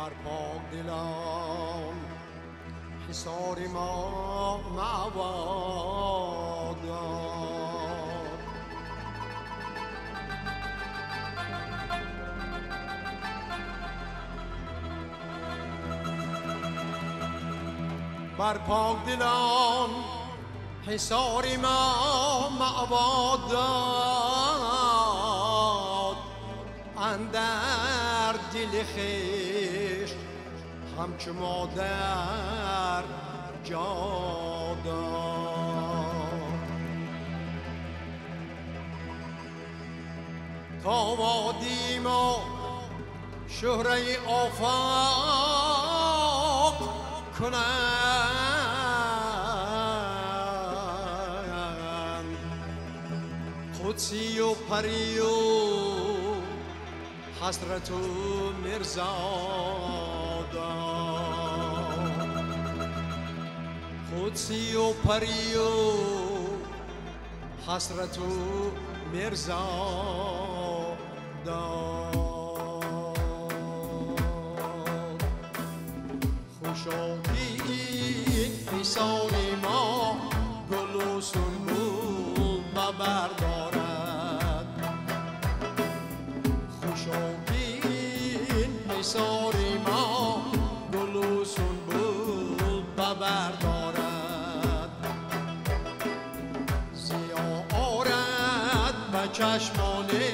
بر پاک دلان حصار ما معوادان. بر پاک دلان حصار ما معواد داد، اندر دل خویش همچو مادر جا داد. تا وادی ما شهره آفاق کنند، قدسی و پری و حضرت و مرزادان. قدسی و پری و حضرت و مرزادان. خوشاکی این حصار ما گل و سنبول بردارد. خوشاکی این حصار ما گل و سنبول بردارد. ضیا آرد به چشمانه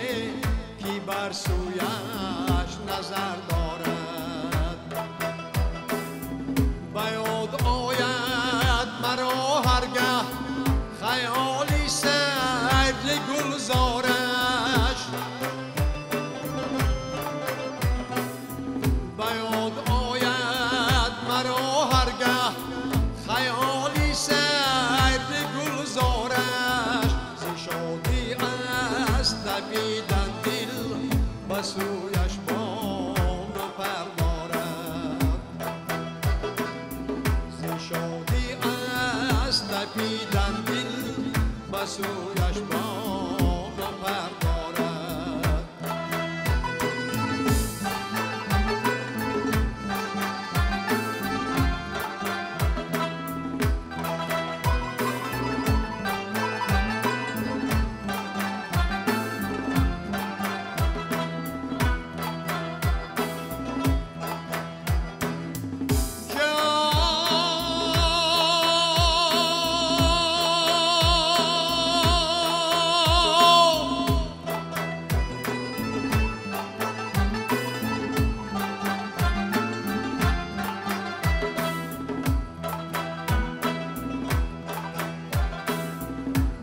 که بر سویش نظر دارد. بیاد آید مرا هرگه خیالی سیر گلزارش. بیاد آید مرا هرگه خیالی سیر گلزارش. ز شادی است دویدن دل به سویش بام پر دارد. ز شادی است دویدن دل به سویش بام پر دارد.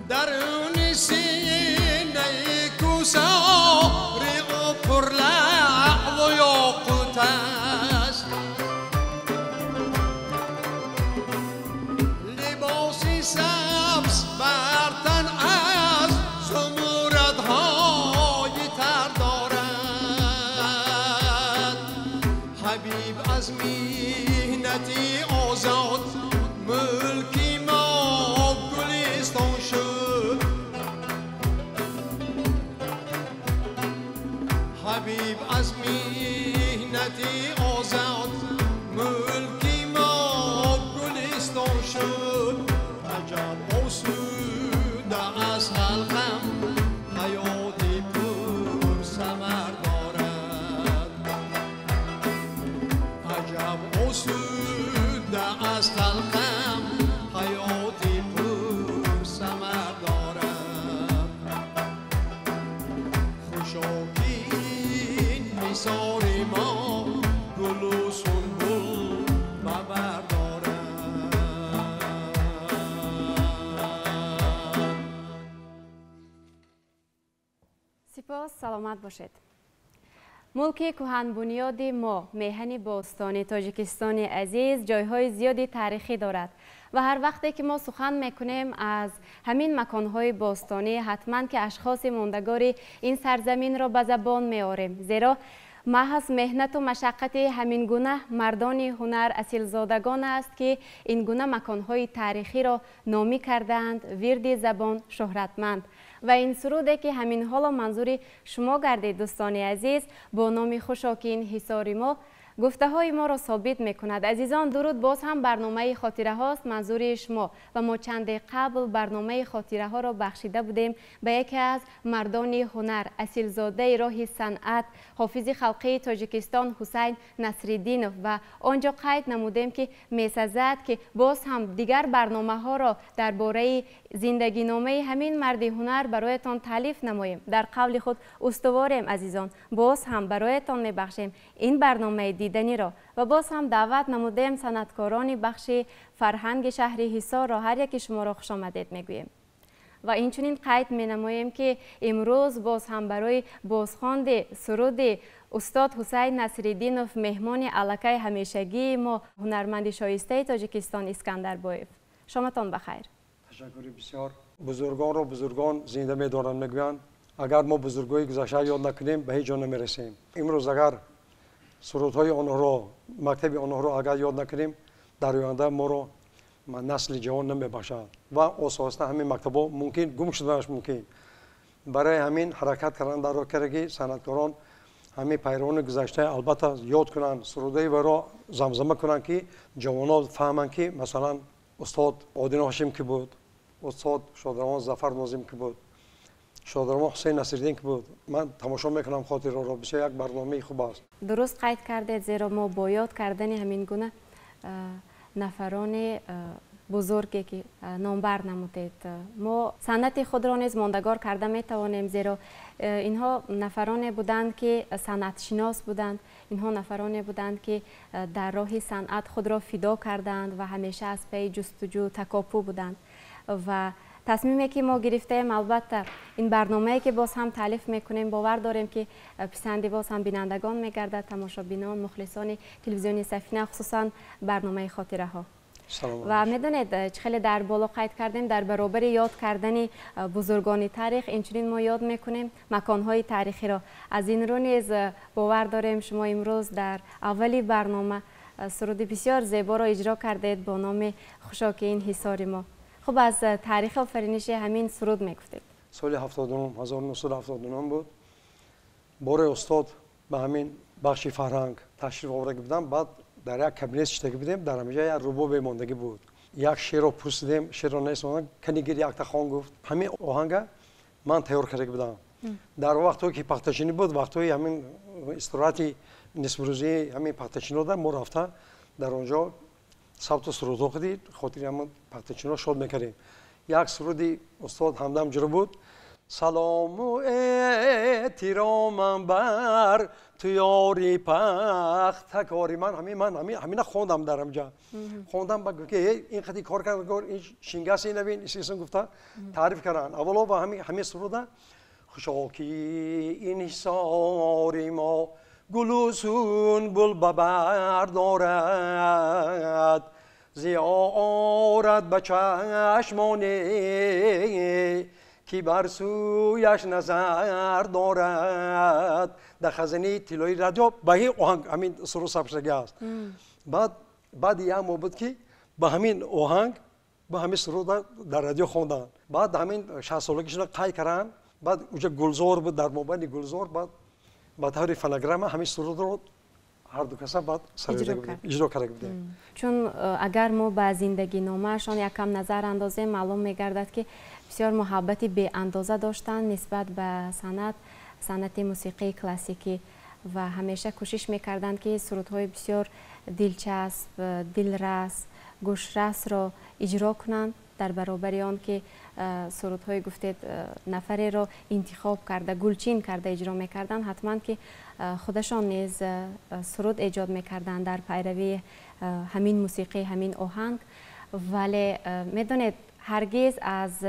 درون سینه کوسار و پر لعل و یاقوت است. لباسی سبز بر تن از زمردهای تر دارد. حبیب از محنتی آزاد ملکی ما گلستان شد. حبیب از محنتی آزاد ملکی ما گلستان شد. عجب آسوده از خلقم حیاتی پر ثمر دارد. عجب آسوده از خلقم حیاتی پر ثمر دارد. خوشاکی این حصار ما گل و سنبول بردارد. سپاس، سلامت باشید. ملک کهن بنیاد ما میهن باستانی تاجیکستان عزیز جایهای زیادی تاریخی دارد و هر وقتی که ما سخن میکنیم از همین مکانهای باستانی حتما که اشخاص ماندگار این سرزمین را به زبان میاریم، زیرا محض مهنت و مشقت همین گونه مردان هنر اصیلزادگان است که این گونه مکانهای تاریخی را نامی کردند ورد زبان شهرتمند. و این سروده که همین حالا منظور شما گردید دوستان عزیز با نام خوشاکین حصار ما گفته های ما را ثابت می کند. عزیزان درود، باز هم برنامه خاطره هاست منظور شما و ما چند قبل برنامه خاطره ها را بخشیده بودیم به یکی از مردان هنر اصیلزاده راه صنعت حافظ خلقی تاجیکستان حسین نصرالدینوف و آنجا قید نمودیم که می‌سزد که باز هم دیگر برنامه ها را درباره زندگی نامه همین مرد هنر برایتان تعریف نماییم. در قول خود استواریم عزیزان، باز هم برایتان میبخشیم این برنامه دیدنی را و باز هم دعوت نمودیم صنعتکاران بخش فرهنگ شهر حصار را هر یک شما را خوش آمدید میگوییم و اینچنین قید می نماییم که امروز باز هم برای بازخواند سرود استاد حسین نصرالدینوف مهمان الکه همیشگی ما هنرمند شایسته تاجیکستان اسکندر بایف. شامتان بخیر. تشکر بسیار. بزرگان رو بزرگان زنده می‌دارن میگویند اگر ما بزرگای گذشته یاد نکنیم به هیچ جا نمیرسیم. امروز اگر سرودهای آنها رو مکتب آنها رو اگر یاد نکنیم در آینده ما رو نسل جوان نمیبخشد و اساسا همین مکتب‌ها ممکن گم شدنش ممکن. برای همین حرکت کردن در راهی صنعتکاران همین پیروان گذشته البته یاد کنند سرودهای و را زمزمه کنند که جوانان فهمند که مثلا استاد عادل هاشم که بود، استاد شادروان ظفر ناظم که بود، شادروان حسین نصرالدین که بود. من تماشا میکنم خاطر را بسیار یک برنامه خوب است. درست قید کردید زیرا ما با یاد کردن همین گونه نفران بزرگی که نامبر نمودید ما صنعت خود را نیز ماندگار کرده می توانیم زیرا اینها نفران بودند که صنعت شناس بودند، اینها نفران بودند که در راه صنعت خود را فدا کردند و همیشه از پی جستجو تکاپو بودند و تصمیمی که ما گرفتیم البته این برنامه‌ای که باز هم تالیف میکنیم باور داریم که پسند باز هم بینندگان میگردد، تماشابینان، مخلصان تلویزیونی سفینه، خصوصا برنامه خاطره ها. و میدونید خیلی در بالا قید کردیم در برابر یاد کردن بزرگان تاریخ اینچنین ما یاد میکنیم مکانهای تاریخی را. از این رو نیز باور داریم شما امروز در اولی برنامه سرود بسیار زیبا را اجرا کردید با نام خوشاک این حصار ما. خب از تاریخ آفرینش همین سرود میگفتید. سال 1979 بود. بار استاد به همین بخش فرهنگ تشریف آورده بودم. بعد در یک کابینت نشسته بودیم، در همینجا یک رباب ماندگی بود. یک شعر رو پرسیدیم، شعر رو نشوندن، کنیگر یک تا خان گفت. همین آهنگ من تیار کرده بودم. در وقتی که پختشینی بود، وقتی همین استراحتی نصف روزی همین پختشینی بود، ما رفتن در اونجا ثبت سرود خوندید، خاطر همون پختشینی رو شاد میکردیم. یک سرودی استاد همدم جلو بود. سلام و احترامم بر تو یاری پختکاری. من همین خواندم در همجا خواندم که این خطی کار کردن، این شینگاسی نبین اسم گفته تعریف کردن. اولا با همین سروده خوشاکی این حصار ما گلوسون بل ببر دارد زیارت به چشمانه کی بر سویش نظر دارد. در خزانه طلایی رادیو با این آهنگ همین سرود ثبت شده است. بعد یه ما بود که با همین آهنگ با همین سرود در رادیو خواندن. بعد همین 60 سالگیشون قای کردن. بعد اونجا گلزار بود، در مابین گلزار بعد با طور فنگرام همین سرود رو هر دو کسا بعد اجرا کرده بودیم. چون اگر ما به زندگی نامه‌شان یکم نظر اندازیم معلوم می‌گردد که بسیار محبتی به اندازه داشتن نسبت به صنعت موسیقی کلاسیکی و همیشه کوشش می‌کردند که سرودهای بسیار دلچسب، دلرس، گوشرس را اجرا کنند در برابر آن که سرودهای گفتید نفری را انتخاب کرده گلچین کرده اجرا میکردن، حتما که خودشان نیز سرود ایجاد میکردن در پیروی همین موسیقی همین آهنگ. ولی میدونید هرگز از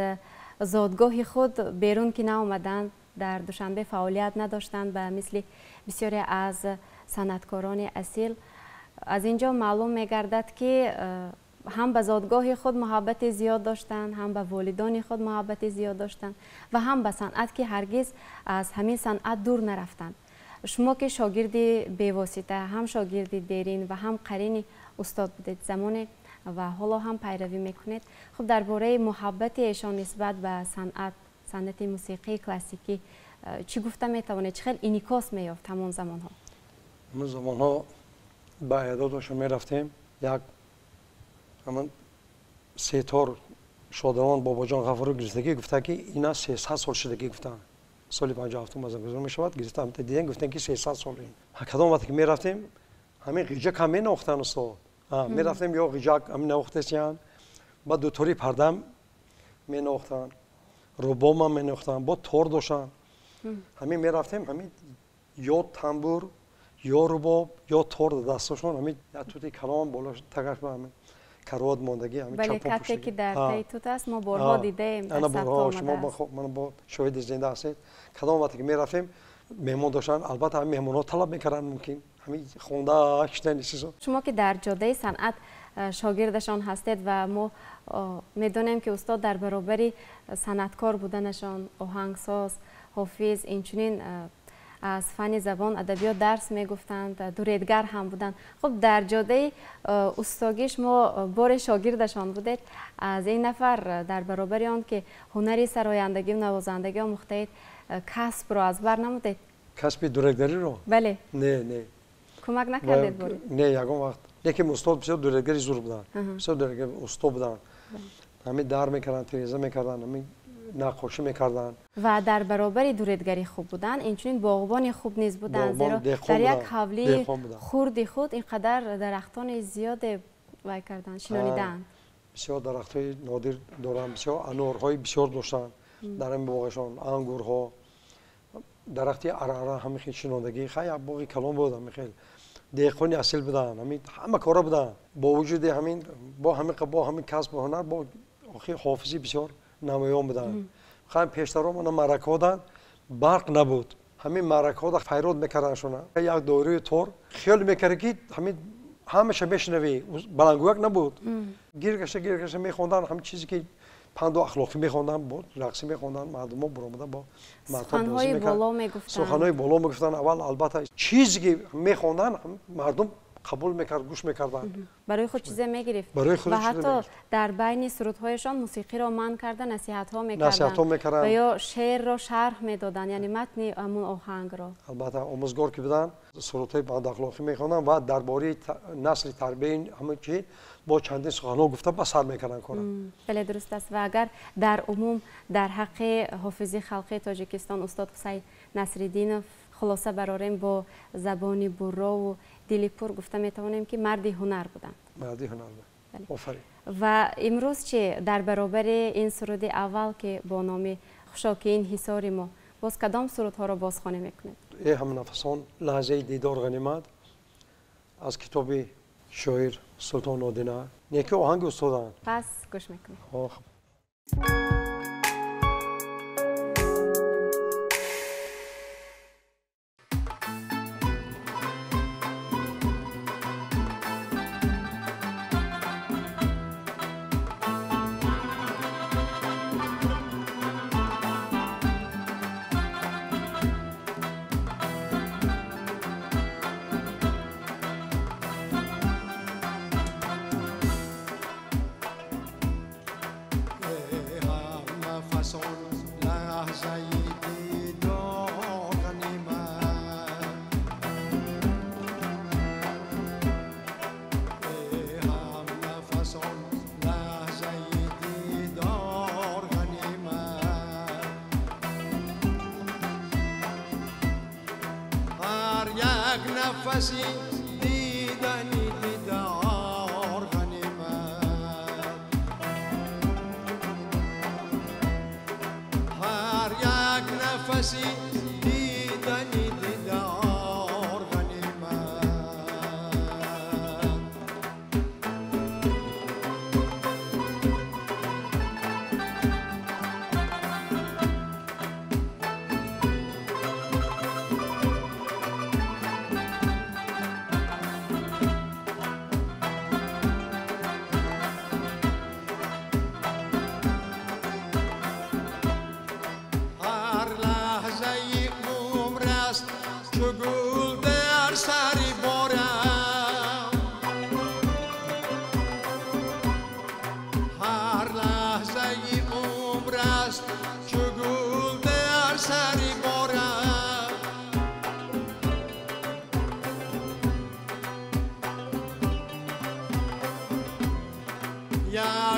زادگاه خود بیرون که نآمدند، در دوشنبه فعالیت نداشتند به مثل بسیاری از صنعتکاران اصیل. از اینجا معلوم میگردد که هم به زادگاه خود محبت زیاد داشتند، هم به والدان خود محبت زیاد داشتند و هم به صنعت که هرگز از همین صنعت دور نرفتند. شما که شاگرد بی‌واسطه، هم شاگرد دیرین و هم قرین استاد بودید زمان و حالا هم پیروی میکنید، خب درباره محبت ایشان نسبت به صنعت موسیقی کلاسیکی چی گفته میتوانید؟ چه خیلی انعکاس میافت همون زمان ها؟ همون زمان ها با اعدادش میرفتیم. یک همان سیتار شادروان بابا جان غفاری گرفتگی گفته که اینا 300 سال شدگی گفتن. سال 57 مازندران میشود گرفتم دیدن گفتن که 300 سال این. کدام وقتی که میرفتیم همین قیجک همین نوختن استاد. میرفتیم یا قیجک همین نوختشیان. بعد دوتوری پردم می نوختن. روبوم هم می نوختن. با تور داشتن. همین میرفتیم همین یا تنبور یا رباب یا تور دستشون همین یا توتی کلام بالاش تگرش به همین کروات ماندگی همین بله چپون کتی که پوشیدگی. در تی توت است ما بارها دیدیم در انا ثبت بارها آمده شما است. من با شاهد زنده هستید. کدام وقتی که میرفتیم مهمان داشتن البته همین مهمان‌ها طلب میکردن ممکن همین خونده شدن چیزا. شما که در جاده صنعت شاگردشان هستید و ما میدونیم که استاد در برابری صنعتکار بودنشان آهنگساز حافظ اینچنین از فن زبان ادبیات درس میگفتند دوریدگر هم بودند. خب در جاده استاگیش ما بار شاگردشان بودید از این نفر در برابر آن که هنری سرایندگی و نوازندگی آموختید کسب رو از بر نمودید؟ کسب دوریدگری رو؟ بله. نه کمک نکردید باری؟ نه یکم وقت لیکن استاد بسیار دوریدگری زور بودن. بسیار دوریدگر استاد بودن. همین در میکردن تریزه میکردن همین نقاشی میکردن و در برابر دوریدگری خوب بودن اینچنین باغبان خوب نیز بودن زیرا در یک حولی خردی خود اینقدر درختان زیاد وای کردن شنانیدن. بسیار درختای نادر دارن بسیار انارهای بسیار داشتن در این باغشان انگورها درختی اراره همین خیلی شناندگی خیلی باغی کلان بودن میخیل دهقانی اصیل بودن همین همه کارا بودن با وجود همین با همین کسب و هنر با حافظی بسیار نمایان بودن. خیلی پیشتر من مرکه دادن برق نبود همین مرکه ها فیروز میکردن شونا یک دوره تور خیال میکرد که همین همش بشنوی بلنگوک نبود گیرگشته میخوندن همین چیزی که پند و اخلاقی میخوندن بود رقصی میخوندن مردم ها برآمدن با سخنهای بالا میگفتن سخنهای بالا میگفتن اول البته چیزی که میخوندن مردم قبول میکرد گوش میکردن برای خود چیزی میگرفت و حتی در بین سرودهایشان موسیقی را منع کرده نصیحت ها میکردن و یا شعر را شرح میدادن یعنی متن همون آهنگ را البته آموزگار که بودن سرودهای بد اخلاقی میخوندن و درباره نسل تربیت همه چی با چندین سخنها گفته با سر میکردن کارن بله درست است و اگر در عموم در حق حافظی خلقی تاجیکستان استاد حسین نصرالدین خلاصه براریم با زبانی برا و دلی پر گفته میتوانیم که مردی هنر بودند. مردی هنر بودند. آفرین. و امروز چه در برابر این سرود اول که با نام خوشاکین حصار ما باز کدام سرودها را بازخوانی میکنید؟ ای هم نفسان لحظه دیدار غنیمت از کتاب شاعر سلطان نادینه نیکی آهنگ استادان. پس گوش میکنیم. نفسی دیدنی دیدار غنیمت هر یک نفسی دیدنی دیدار غنیمت هر لحظه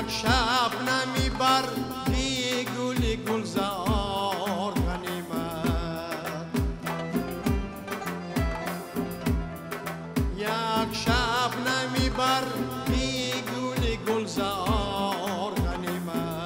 یک شب نمیبر بی گلی گلزار غنیمت یک شب نمیبر بی گلی گلزار غنیمت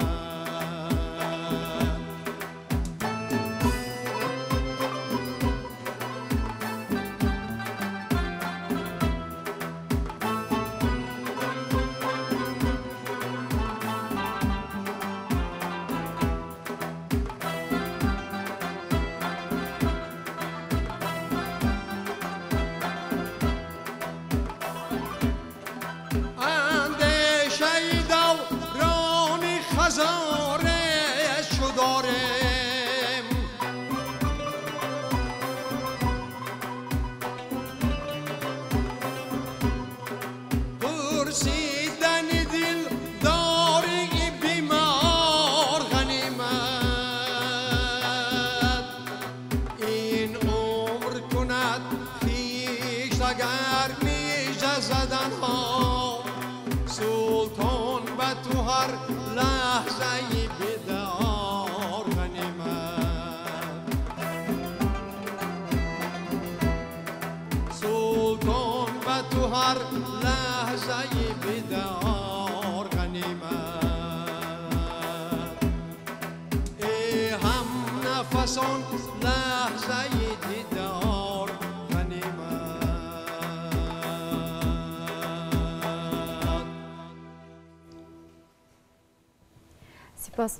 سپاس.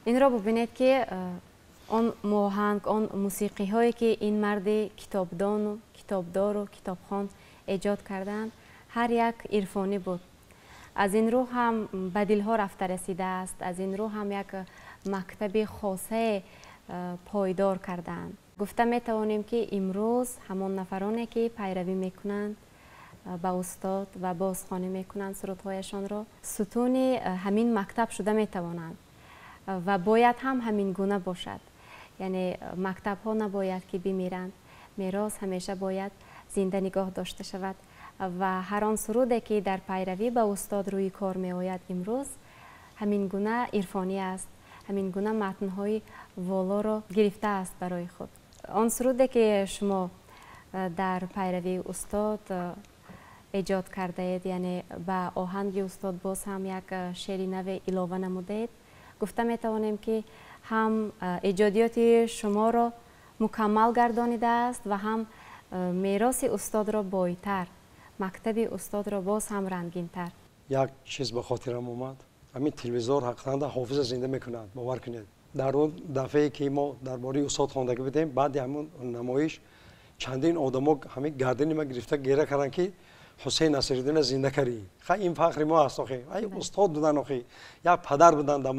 این را ببینید که آن موهنگ، آن موسیقی هایی که این مرد کتابدان و کتابدار و کتابخوان ایجاد کردند هر یک عرفانی بود. از این رو هم به دلها رفته رسیده است، از این رو هم یک مکتب خاصه پایدار کردند. گفته می توانیم که امروز همان نفرانی که پیروی میکنند با استاد و بازخوانی میکنند سرودهایشان را ستون همین مکتب شده می توانند و باید هم همین گونه باشد. یعنی مکتب ها نباید که بمیرند، میراث همیشه باید زنده نگاه داشته شود و هر آن سرودی که در پیروی به استاد روی کار می آید امروز همین گونه عرفانی است، همین گونه متن‌های والا را گرفته است برای خود. آن سرودی که شما در پیروی استاد ایجاد کرده اید، یعنی با آهنگ استاد باز هم یک شعر نو علاوه نموده، گفته می توانیم که هم ایجادیات شما را مکمل گردانیده است و هم میراث استاد را بایتر، مکتب استاد را باز هم رنگین تر. یک چیز به خاطرم اومد، همین تلویزیون حقیقتا حافظه زنده میکند. باور کنید در اون دفعه که ما درباره استاد خواندگی بودیم، بعد همون نمایش چندین آدما همین گردن ما گرفته گیره کردن که حسین نصیرالدین زنده کردی. خیلی این فخر ما است. آخه ای استاد بودن، آخه یک پدر بودن.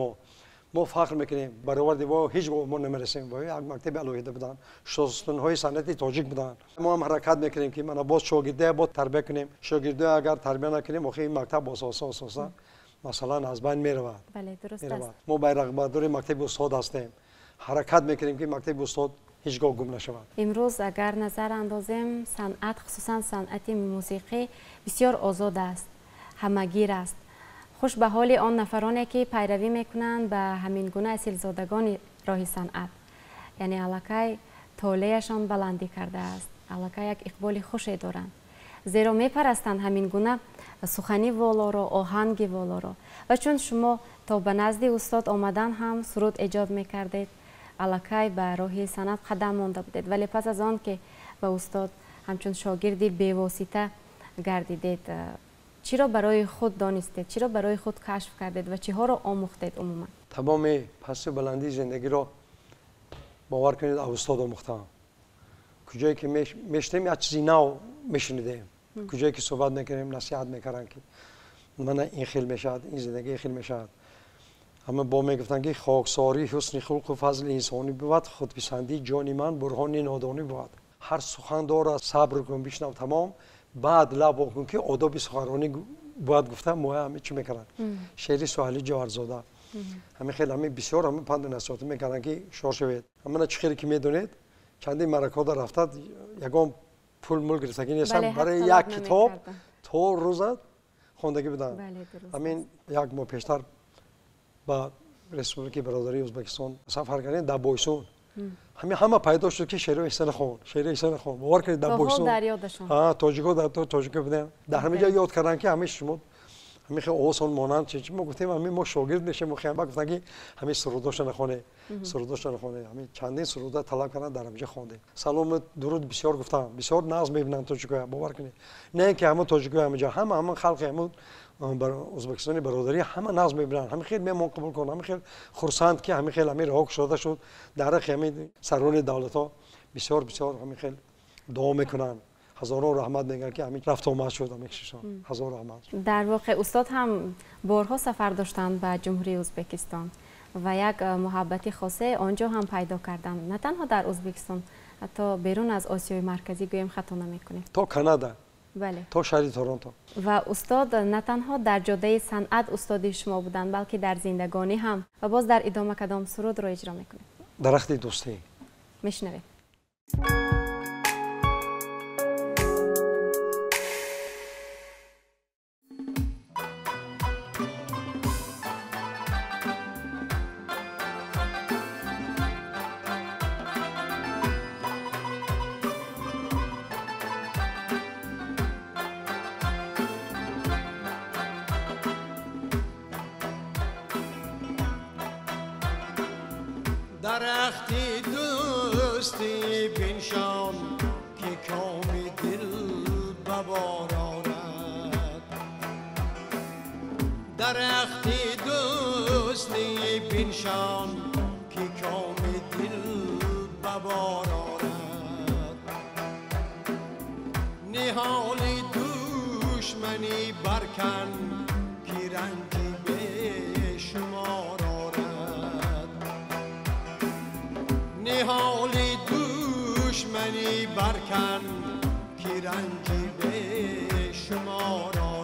ما فخر میکنیم برآورد با هیچ ما نمیرسیم. با یک مکتب علایده بودن، شاگردای سنتی تاجیک بودن. ما هم حرکت میکنیم که من باز شاگرده با تربیت کنیم. شاگرده اگر تربیت نکنیم آخه این مکتب اساسا مثلا از بین میرود. بله درست است. ما بیرق بردار مکتب استاد هستیم، حرکت میکنیم که مکتب استاد هیچگاه گم نشود. امروز اگر نظر اندازیم صنعت، خصوصا صنعت موسیقی بسیار آزاد است، همگیر است. خوش به حال آن نفرانی که پیروی میکنند به همین گونه اصیلزادگان راه صنعت، یعنی الکی طالعشان بلندی کرده است، الکی یک اقبال خوشی دارند، زیرا میپرستند همین گونه سخنی والا را، آهنگ والا را. و چون شما تا به نزد استاد آمدن هم سرود ایجاد میکردید، الکی به راه صنعت قدم مانده بودید، ولی پس از آن که به استاد همچون شاگردی بی‌واسطه گردیدید، چرا برای خود دانستید، چرا برای خود کشف کردید و چیها را آموختید عموما؟ تمام پس بلندی زندگی را باور کنید استاد آموختم. کجایی که میشتیم یک چیزی نو میشنیدیم، کجایی که صحبت میکنیم نصیحت میکردن که من این خیل میشد، این زندگی خیل میشد. اما با میگفتن که خاکساری حسن خلق و فضل انسانی بود، خودپسندی جان من برهان نادانی بود. هر سخن داره صبر کن بشنو تمام، بعد لب کن که آداب سخنرانی باید گفتم. ما همه چی میکردن. شعر سهیلی جوهرزاده همه خیلی همه بسیار همه پند نصیحت میکردن که شور شوید. اما چه خیلی که میدونید چندین مرکات در رفتاد یگام پول مول گرفتگی نیستم برای یک کتاب تا روزت خوندگی بودم. بله درست. همین یک ماه پیشتر با ریسپوبلیک برادری ازبکستان سفر کردیم در بویسون. همه پیدا شد که شعر احسان خان باور کنید در بویسون. در یادشون. تاجیکو بودن. در همه جا یاد کردن که همه شما همین اوسان مانند چی ما گفتیم همین ما شاگرد میشیم مخیم گفتن که همین سروداش نخونه همین چندین سرود طلب کردن در همینجا خوانده. سلام درود بسیار گفتم بسیار ناز میبینن تاجیکو باور کنید نه اینکه همه تاجیکو همینجا همه خلق همون ازبکستانی برادری همه ناز میبینن همین خیلی میمون قبول کنن همین خیلی خرسند که همین خیلی امیر حق شده شد در همین سران دولت ها بسیار همین خیلی دعا میکنن هزاران رحمت میگن که همین رفت آمد شد همین کشورشان هزار رحمت. در واقع استاد هم بارها سفر داشتند به جمهوری ازبکستان و یک محبتی خاصه آنجا هم پیدا کردند نه تنها در ازبکستان حتی بیرون از آسیای مرکزی گویم خطا نمیکنیم تا کانادا بله تا شهر تورنتو و استاد نه تنها در جاده صنعت استادی شما بودند بلکه در زندگانی هم و باز در ادامه کدام سرود را اجرا میکنید درخت دوستی میشنوید. درختی دوستی بنشان که کام دل ببار آرد درختی دوستی بنشان که کام دل ببار آرد نهال دشمنی برکن که رنجی به شمار نهال دشمنی برکن که رنجی به شمار آرد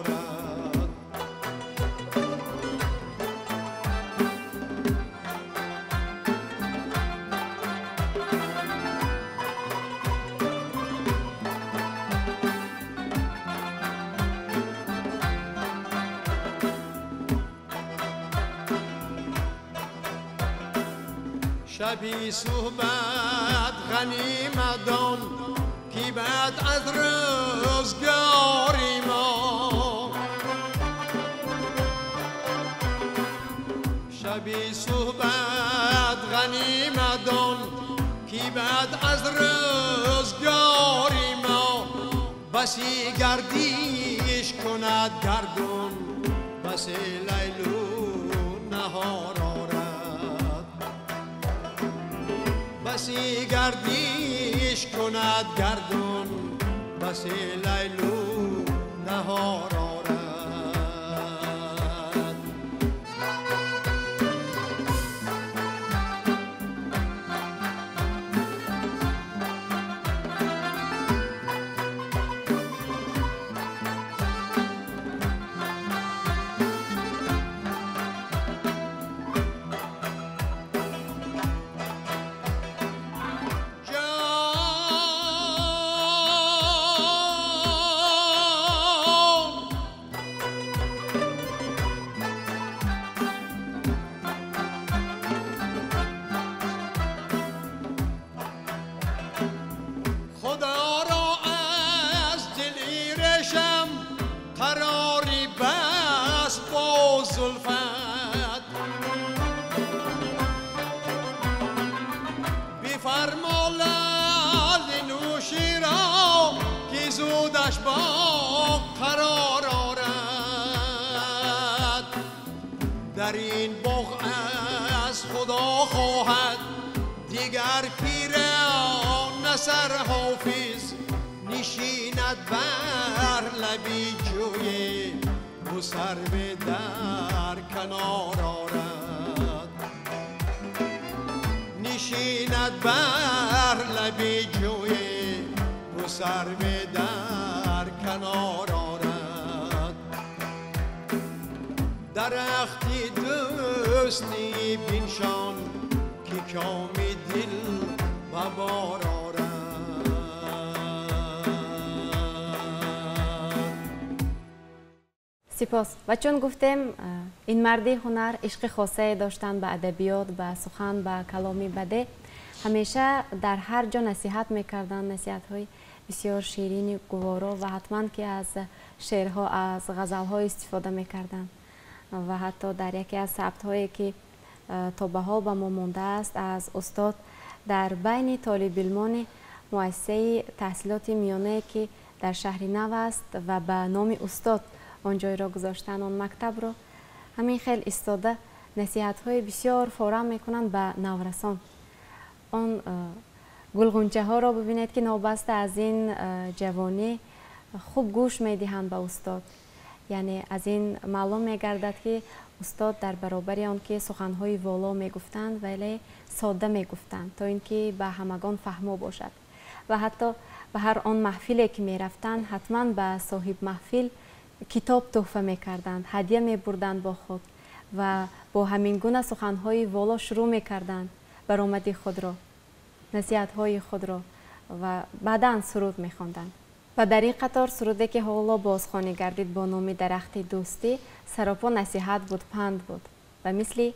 شبی صحبت غنیمت دان که بعد از روزگاری ما شبی صحبت غنیمت دان که بعد از روزگاری ما بسی گردیش کند گردون بسی لیلو نهار بسی گردیش کند گردون بسی لیلو نهار آرد در این باغ از خدا خواهد دیگر پیران نصر حافظ نشیند بر لبی جوی و سر به در کنار آرد نشیند بر لبی جوی و سر به در کنار آرد درختی دوستی بنشان که کام دل ببار آرد سپاس. و چون گفتیم این مردی هنر عشق خاصه داشتن به ادبیات، به سخن، به کلامی بده، همیشه در هر جا نصیحت میکردن، نصیحت های بسیار شیرین گوارا و حتما که از شعرها، از غزلها استفاده میکردن و حتی در یکی از ثبت هایی که تا به حال به ما مانده است از استاد در بین طالب علمان مؤسسه تحصیلات میانه که در شهر نو است و به نام استاد آنجای را گذاشتن آن مکتب را، همین خیلی استاده نصیحت های بسیار فراهم میکنند به نورسان. آن گلغنچه ها را ببینید که نابسته از این جوانی خوب گوش میدهند به استاد. یعنی از این معلوم میگردد که استاد در برابر آن که سخنهای والا میگفتند ولی ساده میگفتند تا اینکه به همگان فهمو باشد و حتی به هر آن محفلی که میرفتند حتما به صاحب محفل کتاب تحفه میکردند، هدیه میبردند با خود و با همین گونه سخنهای والا شروع میکردند برآمدی خود را، نصیحت‌های خود را و بعداً سرود می‌خواندند. و در این قطار سروده که حالا بازخوانی گردید با نام درخت دوستی سراپا نصیحت بود، پند بود و مثل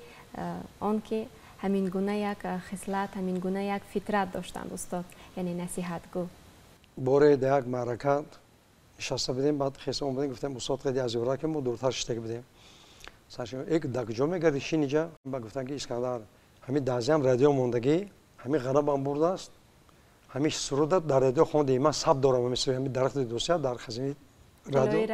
آن که همین گونه یک خصلت، همین گونه یک فطرت داشتند استاد، یعنی نصیحت گو. باره در یک معرکت نشسته بودیم، بعد خیلی اومدیم گفتیم استاد خیلی از یورا که ما دورتر شده بودیم. سرشون یک دکجا میگردی شی اینجا، بعد گفتن که اسکندر همین دازم رادیو موندگی همین غرب هم برده است، همین سرود در رادیو خوندیم. من ثبت دارم مثل همین درخت دوستی در خزینه رادیو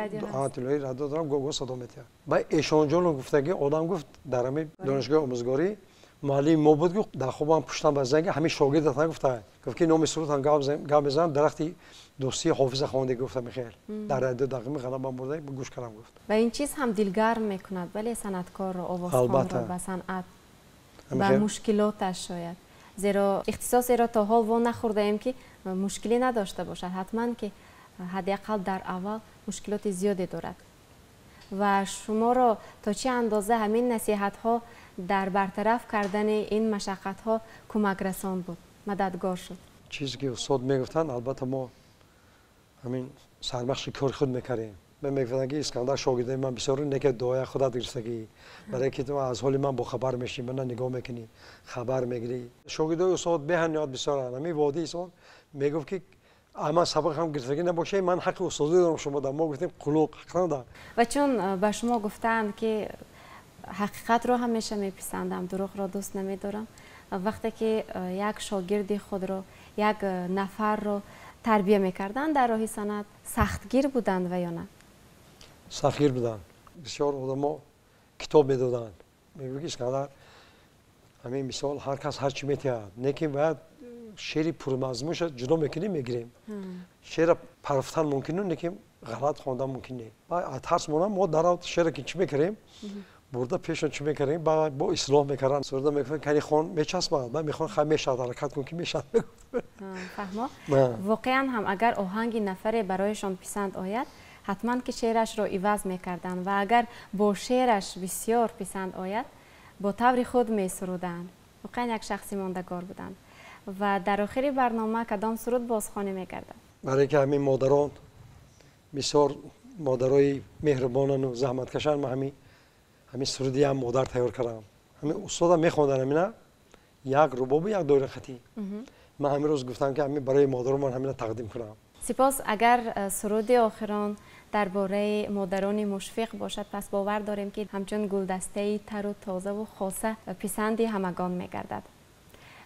رادیو دارم گوگو صدا میته. با ایشان جلو گفته که آدم گفت در همین دانشگاه آموزگاری معلم ما بود گفت در خوبم پشتم بزنگ همین شاگرد تا گفته گفت که نام سرود هم گام بزنم درخت دوستی حافظ خوانده گفتم میخیر در رادیو دقیقاً غرب هم برده گوش کردم گفت. و این چیز هم دلگرم میکند ولی صنعتکار را، آوازخوان را به صنعت و مشکلاتش شاید، زیرا اختصاصی را تا حال وان نخورده ایم که مشکلی نداشته باشد، حتما که حداقل در اول مشکلات زیادی دارد و شما را تا چه اندازه همین نصیحت ها در برطرف کردن این مشقت ها کمک رسان بود، مددگار شد. چیزی که استاد میگفتن البته ما همین سرمخش کار خود میکردیم. من میگفتن که اسکندر شاگرد من بسیار نکه دعای خودت گرفتگی برای که تو از حال من با خبر میشی، من نگاه میکنی خبر میگیری. شاگردای استاد بهنیات بسیار همین وادی استاد میگفت که اما سبق هم گرفتگی نباشه، من حق استادی دارم شما در ما گفتیم قلوق حق. و چون به شما گفتند که حقیقت رو همیشه میپسندم، دروغ را دوست نمیدارم، وقتی که یک شاگرد خود رو، یک نفر رو تربیه میکردن در راه صنعت سختگیر بودند و یا نه؟ سختگیر بودند. بسیار آدما کتاب میدادن، میگویی اسکندر همین مثال هر کس هر چی میتونه، لیکن باید شعر پرمضمونش جدا میکنیم میگیریم. شعر پرفتن ممکنه لیکن غلط خواندن ممکنه. بعد ترس مونم ما در شعر که چی میکردیم برده پیشون چی میکردیم با اصلاح میکردن سرده میگفتن کنی خون میچسبه بعد میخوان خمیشه حرکت کن که میشه. فهمو واقعا هم اگر آهنگ نفر برایشان پسند آید حتما که شعرش را عوض میکردن و اگر با شعرش بسیار پسند آید با طور خود میسرودند. واقعا یک شخصی ماندگار بودند. و در آخر برنامه کدام سرود بازخوانی میکردند؟ برای که همین مادران بسیار مادرای مهربانن و زحمتکشن، ما همین سرودی هم مادر تیار کردم. همین استادم میخوندن همینا یک رباب یک دایره خطی. من همین روز گفتم که همین برای مادرم من همینا تقدیم کنم. سپاس. اگر سرود آخران درباره مادران مشفق باشد پس باور داریم که همچون گلدسته تر و تازه و خاصه پسند همگان میگردد.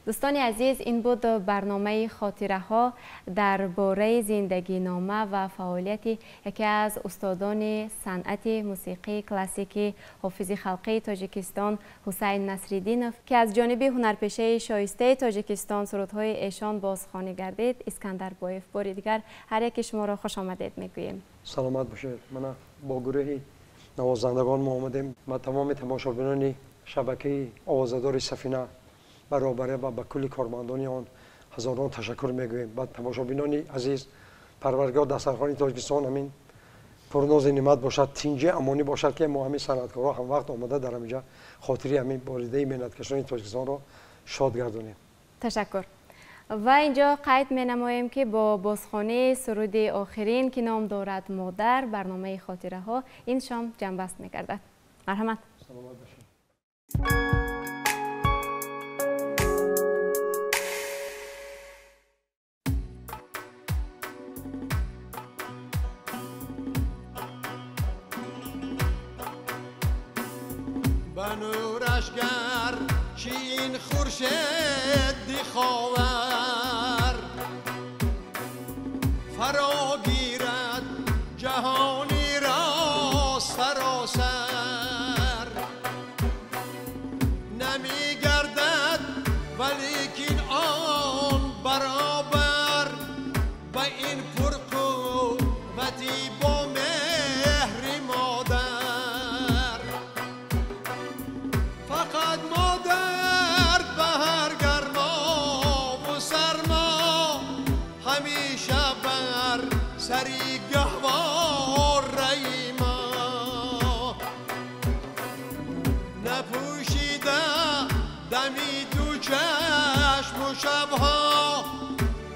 دوستان عزیز، این بود برنامه خاطره ها درباره زندگی نامه و فعالیت یکی از استادان صنعت موسیقی کلاسیکی حافظ خلقی تاجیکستان حسین نصرالدینوف که از جانب هنرپیشه شایسته تاجیکستان سرودهای ایشان بازخوانی گردید. اسکندر بایف بار دیگر هر یک شما را خوش آمدید میگوییم. سلامت باشید. من با گروه نوازندگان ما آمدیم. ما تمام تماشاگران شبکه آوازدار سفینه برابره و با کلی کارمندان آن هزاران تشکر میگوییم. بعد تماشابینان عزیز، پروردگار دسترخوان تاجیکستان همین پرناز نعمت باشد، تینجه امانی باشد که ما همین صنعتکارا هم وقت آمده در اینجا خاطری همین باریده مهنتکشان تاجیکستان را شاد گردونیم. تشکر. و اینجا قید می نماییم که با بازخوانی سرود آخرین که نام دارد مادر برنامه خاطره ها این شام جنبست می گردد. مرحمت. سلامت باشید. بنورش گر چین خورشید خاور فرا گیرد جهانی را سراسر نمی گردد ولیکن آن برابر با این پرقوتی با مهر مادر فقط مادر به هر گرما و سرما همیشه بر سری گهوار ما نپوشیده دمی دو چشم و شبها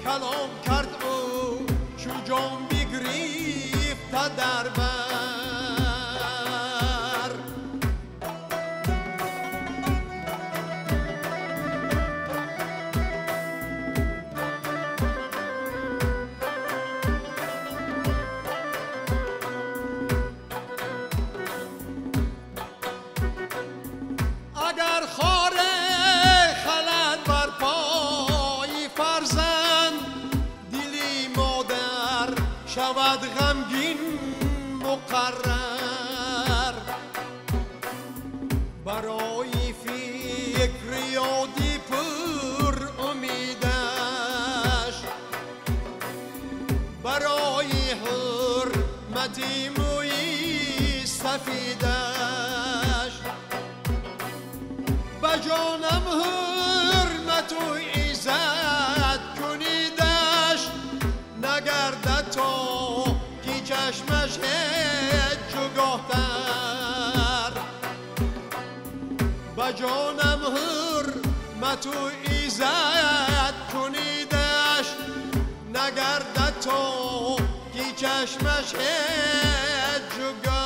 کلام کرد او چو جان بگریفت در بر اگر خاره خلد بر پای فرزند دلی مادر شود غمگین مقرر برای فکر یادی پر امیدش برای حرمتی موی سفیدش بجانم حرمت و عزت کنیدش نگردد تا کی چشمش جگاهتر بجانم حرمت و عزت کنیدش نگردد تا کی چشمش جگاهتر